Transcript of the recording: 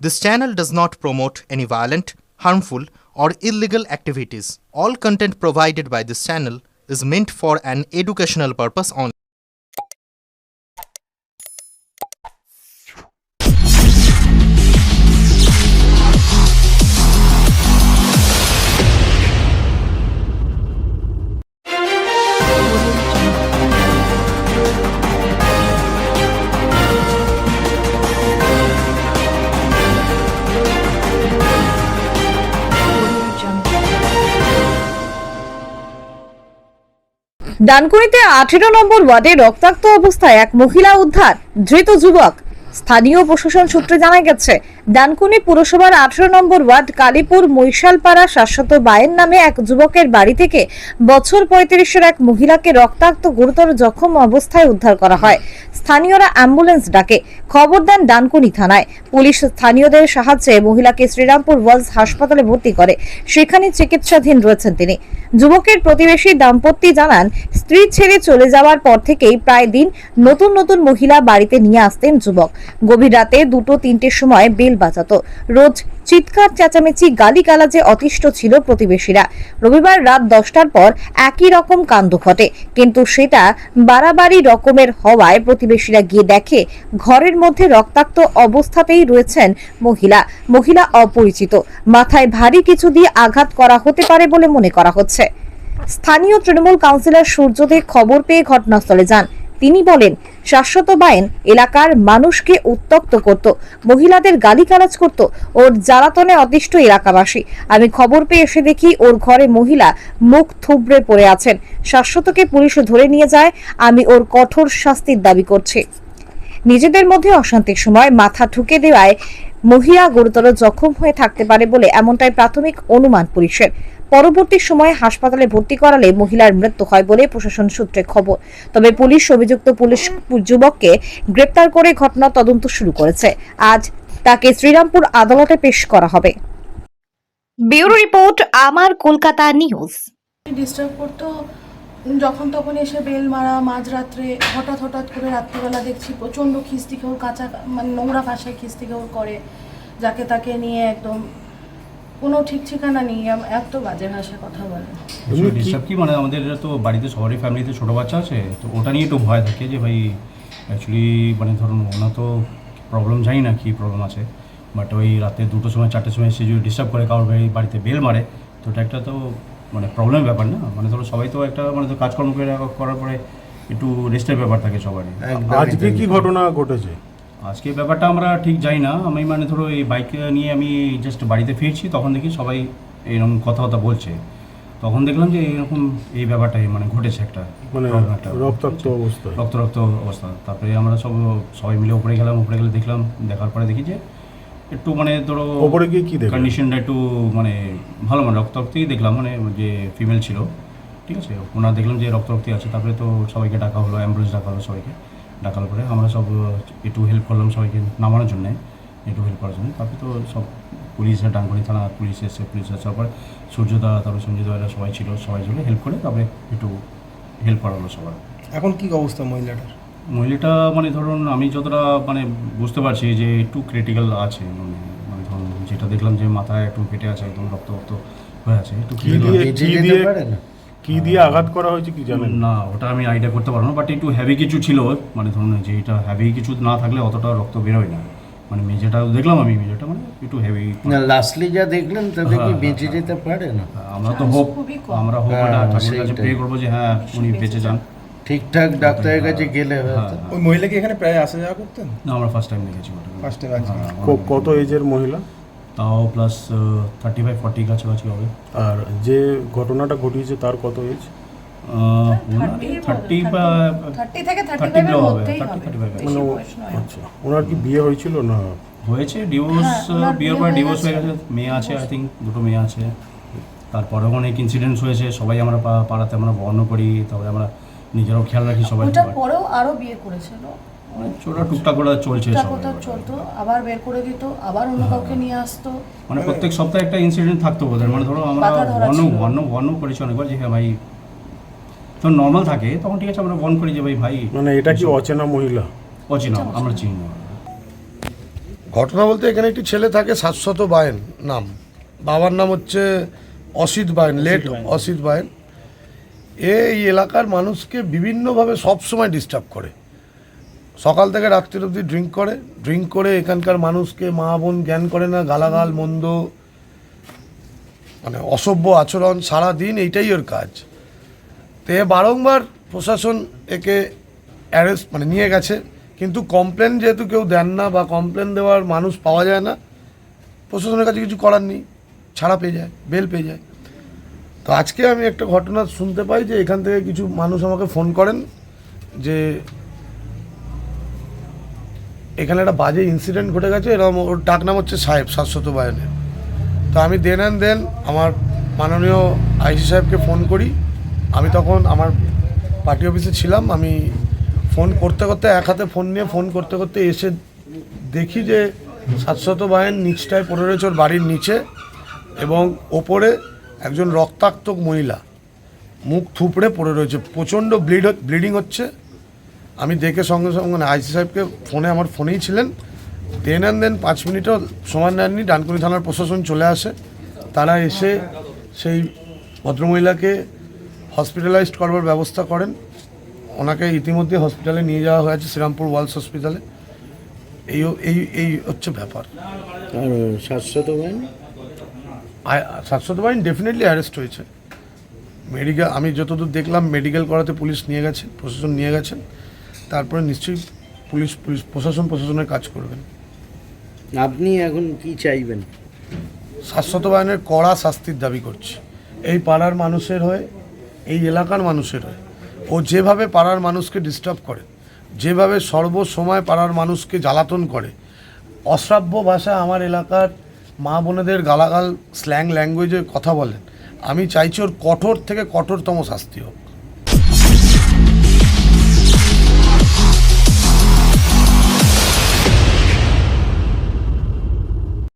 This channel does not promote any violent, harmful, or illegal activities. All content provided by this channel is meant for an educational purpose only. ডানকুনিতে 18 নম্বর ওয়ার্ডে রক্তাক্ত অবস্থায় এক মহিলা উদ্ধার, ধৃত যুবক। স্থানীয় প্রশাসন সূত্রে জানা গেছে, ডানকুনি পুরসভার 18 নম্বর ওয়ার্ড কালীপুর মৈশালপাড়া শাশ্বত বায়েন নামে এক যুবকের বাড়ি থেকে বছর 35-এর এক মহিলাকে রক্তাক্ত গুরুতর জখম অবস্থায় উদ্ধার করা হয়। স্থানীয়রা অ্যাম্বুলেন্স ডাকে, খবর দেন ডানকুনি থানায়। পুলিশ স্থানীয়দের সাহায্যে মহিলাকে শ্রীরামপুর ওয়ালস হাসপাতালে ভর্তি করে, সেখানে চিকিৎসাধীন রয়েছেন তিনি। যুবকের প্রতিবেশী দাম্পত্য জানান, স্ত্রী ছেড়ে চলে যাওয়ার পর থেকেই প্রায় দিন নতুন নতুন মহিলা বাড়িতে নিয়ে আসতেন যুবক। গভীর রাতে 2-3টের সময় বেল বাজাতো। রোজ চিৎকার চেঁচামেচি গালিগালাজে অতিষ্ঠ ছিল প্রতিবেশীরা। রবিবার রাত 10টার পর একই রকম কাণ্ড ঘটে, কিন্তু সেটা বাড়াবাড়ি রকমের হওয়ায় প্রতিবেশীরা গিয়ে দেখে ঘরের মধ্যে রক্তাক্ত অবস্থাতেই রয়েছেন মহিলা অপরিচিত। মাথায় ভারী কিছু দিয়ে আঘাত করা হতে পারে বলে মনে করা হচ্ছে। স্থানীয় তৃণমূল কাউন্সিলর সূর্যদেব খবর পেয়ে ঘটনাস্থলে যান। তিনি বলেন, শাশ্বত বায়েন এলাকার মানুষকে উত্ত্যক্ত করত, মহিলাদের গালিগালাজ করত, ওর জ্বালাতনে অতিষ্ঠ এলাকাবাসী। আমি খবর পেয়ে এসে দেখি ওর ঘরে মহিলা মুখ থুবড়ে পড়ে আছেন। শাশ্বতকে পুলিশ ধরে নিয়ে যায়। আমি ওর কঠোর শাস্তির দাবি করছি। নিজেদের মধ্যে অশান্তির সময় মাথা ঠুকে দেওয়ায় মহিলা গুরুতর জখম হয়ে থাকতে পারে বলে এমনটাই প্রাথমিক অনুমান পুলিশের। পরবর্তী সময়ে হাসপাতালে ভর্তি করালে মহিলার মৃত্যু হয় বলে প্রশাসন সূত্রে খবর। তবে পুলিশ অভিযুক্ত যুবককে গ্রেপ্তার করে ঘটনা তদন্ত শুরু করেছে। আজ তাকে শ্রীরামপুর আদালতে পেশ করা হবে। ব্যুরো রিপোর্ট, আমার কলকাতা নিউজ। ডিস্টার্ব করতো যখন তখন এসে বেল মারা, মাঝরাত্রে হঠাৎ করে রাত্রিবেলা দেখছি প্রচণ্ড খিস্তি খেউর কাঁচা মানে নোংরা কাঁসায় খিস্তি খেউর করে, যাকে তাকে নিয়ে একদম কোনো ঠিক ঠিকানা নেই, এত বাজে ভাষায় কথা বলে। ডিস্টার্ব কি মানে আমাদের তো বাড়িতে সবারই ফ্যামিলিতে ছোটো বাচ্চা আছে, তো ওটা নিয়ে একটু ভয় থাকে যে ভাই অ্যাকচুয়ালি মানে ধরুন ওনা তো প্রবলেম জানি না কী প্রবলেম আছে, বাট ওই রাতে 2টোর সময় 4টের সময় এসে যদি ডিস্টার্ব করে কারোর বাড়িতে বেল মারে, তো এটা একটা তো মানে প্রবলেম ব্যাপার না। মানে ধরো সবাই তো একটা মানে কাজকর্ম করার পরে একটু রেস্টের ব্যাপার থাকে সবারই। আজকে কি ঘটনা ঘটেছে? আজকে ব্যাপারটা আমরা ঠিক যাই না। আমি মানে ধরো এই বাইক নিয়ে আমি জাস্ট বাড়িতে ফিরছি, তখন দেখি সবাই এরকম কথাবার্তা বলছে। তখন দেখলাম যে এরকম এই ব্যাপারটাই মানে ঘটেছে একটা, মানে রক্তাক্ত অবস্থা। তারপরে আমরা সবাই মিলে উপরে গেলাম, উপরে গেলে দেখলাম, দেখার পরে দেখি যে একটু মানে ধরো উপরে গিয়ে কি দেখলাম কন্ডিশনটা একটু মানে ভালো, মানে রক্তাক্তই দেখলাম, মানে যে ফিমেল ছিল, ঠিক আছে, ওনার দেখলাম যে রক্তাক্তই আছে। তারপরে তো সবাইকে ডাকা হলো, অ্যাম্বুলেন্স ডাকা হলো, সবাইকে ডাকার পরে আমরা সব একটু হেল্প করলাম সবাইকে নামানোর জন্যে, একটু হেল্প করার জন্য। তারপরে তো সব পুলিশ, ডানকুনি থানা পুলিশ এসে, পুলিশ আসার পরে সূর্যদা, তারপরে সঞ্জয়দা, এরা সবাই ছিল, সবাই জন্য হেল্প করে তারপরে একটু হেল্প করা হলো সবার। এখন কি অবস্থা মহিলাটা মানে ধরুন আমি যতটা মানে বুঝতে পারছি যে একটু ক্রিটিক্যাল আছে, মানে ধরুন যেটা দেখলাম যে মাথায় একটু কেটে আছে, একদম রক্ত হয়ে আছে। একটু কি দিয়ে আঘাত করা হয়েছে কি জানেন? না, ওটা আমি আইডিয়া করতে পারবো না, বাট একটু হ্যাভি কিছু ছিল, মানে ধরুন যে এটা হ্যাভি কিছু না থাকলে অতটা রক্ত বেরোয় না। মানে মেঝেটা দেখলাম আমি, মেঝেটা মানে একটু হেভি না। লাস্টলি যা দেখলেন তাতে কি বেঁচে যেতে পারে না? আমরা তো হোপ ঠাকুরের কাছে প্রে করবো যে হ্যাঁ উনি বেঁচে যান, ঠিকঠাক ডাক্তারের কাছে গেলে। ওই মহিলা কি এখানে প্রায় আসা যাওয়া করতেন? না, আমরা ফার্স্ট টাইম দেখেছি। কত এজের মহিলা? তাও প্লাস 35-40 কাছাকাছি হবে। আর যে ঘটনাটা ঘটিয়েছে তার কত এজ? 30 থেকে 35 এর মধ্যেই হবে। মানে আচ্ছা, ওনার কি বিয়ে হয়েছিল না? হয়েছে, ডিভোর্স, বিয়ের পরে ডিভোর্স হয়ে গেছে, মেয়ে আছে, আই থিঙ্ক 2টো মেয়ে আছে। তারপরে অনেক ইনসিডেন্টস হয়েছে, সবাই আমরা পাড়াতে আমরা বর্ণ করি, তারপরে আমরা নিজেরাও খেয়াল রাখি সবাই। ওটার পরেও আরো বিয়ে করেছিল, ছোটা টুকটাক করে চলছে, চলতো, আবার বের করে দিত, আবার অন্য কাউকে নিয়ে আসতো। মানে প্রত্যেক সপ্তাহে একটা ইনসিডেন্ট থাকতো ওদের। মানে ধরো আমরা বর্ণ করেছি অনেকবার যে হ্যাঁ ভাই, যখন নর্মাল থাকে তখন ঠিক আছে আমরা বর্ণ করি যে ভাই। মানে এটা কি অচেনা মহিলা? অচেনা, আমরা চিনি না। ঘটনা বলতে এখানে একটি ছেলে থাকে, শাশ্বত বায়েন নাম, বাবার নাম হচ্ছে অসিত বায়েন, লেট অসিত বায়েন। এই এলাকার মানুষকে বিভিন্নভাবে সবসময় ডিস্টার্ব করে, সকাল থেকে রাত্রির অবধি ড্রিঙ্ক করে এখানকার মানুষকে মা বোন জ্ঞান করে না, গালাগাল মন্দ মানে অসভ্য আচরণ, সারাদিন এইটাই ওর কাজ। তো বারংবার প্রশাসন একে অ্যারেস্ট মানে নিয়ে গেছে, কিন্তু কমপ্লেন যেহেতু কেউ দেন না বা কমপ্লেন দেওয়ার মানুষ পাওয়া যায় না, প্রশাসনের কাছে কিছু করার নেই, ছাড়া পেয়ে যায়, বেল পেয়ে যায়। তো আজকে আমি একটা ঘটনা শুনতে পাই যে এখান থেকে কিছু মানুষ আমাকে ফোন করেন যে এখানে একটা বাজে ইনসিডেন্ট ঘটে গেছে, এরকম। ওর ডাক নাম হচ্ছে সাহেব, শাশ্বত বায়নের। তো আমি দেন আমার মাননীয় আইসি সাহেবকে ফোন করি। আমি তখন আমার পার্টি অফিসে ছিলাম। আমি ফোন করতে এক হাতে ফোন করতে এসে দেখি যে শাশ্বত বায়েন নিচটায় পড়ে রয়েছে, ওর বাড়ির নিচে, এবং ওপরে একজন রক্তাক্ত মহিলা মুখ থুপড়ে পড়ে রয়েছে, প্রচণ্ড ব্লিডিং হচ্ছে। আমি দেখে সঙ্গে সঙ্গে আইসি সাহেবকে আমার ফোনেই ছিলেন, দেন 5 মিনিটও সময় নেননি, ডানকুনি থানার প্রশাসন চলে আসে। তারা এসে সেই ভদ্রমহিলাকে হসপিটালাইজড করবার ব্যবস্থা করেন। ওনাকে ইতিমধ্যে হসপিটালে নিয়ে যাওয়া হয়েছে, শ্রীরামপুর ওয়ালস হসপিটালে। এই হচ্ছে ব্যাপার। আর শাশ্বত বাহিনী ডেফিনেটলি অ্যারেস্ট হয়েছে। মেডিকেল, আমি যতদূর দেখলাম মেডিকেল করাতে পুলিশ নিয়ে গেছে, প্রশাসন নিয়ে গেছেন। তারপরে নিশ্চয়ই প্রশাসনের কাজ করবেন। আপনি এখন কি চাইবেন? শাশ্বত বাহিনীর কড়া শাস্তির দাবি করছি, এই পাড়ার মানুষের হয়ে, এই এলাকার মানুষের হয়ে। ও যেভাবে পাড়ার মানুষকে ডিস্টার্ব করে, যেভাবে সর্বসময় পাড়ার মানুষকে জ্বালাতন করে, অশ্রাব্য ভাষা আমার এলাকার মা বোনেদের গালাগাল স্ল্যাং ল্যাঙ্গুয়েজে কথা বলেন, আমি চাইছি ওর কঠোর থেকে কঠোরতম শাস্তি হোক।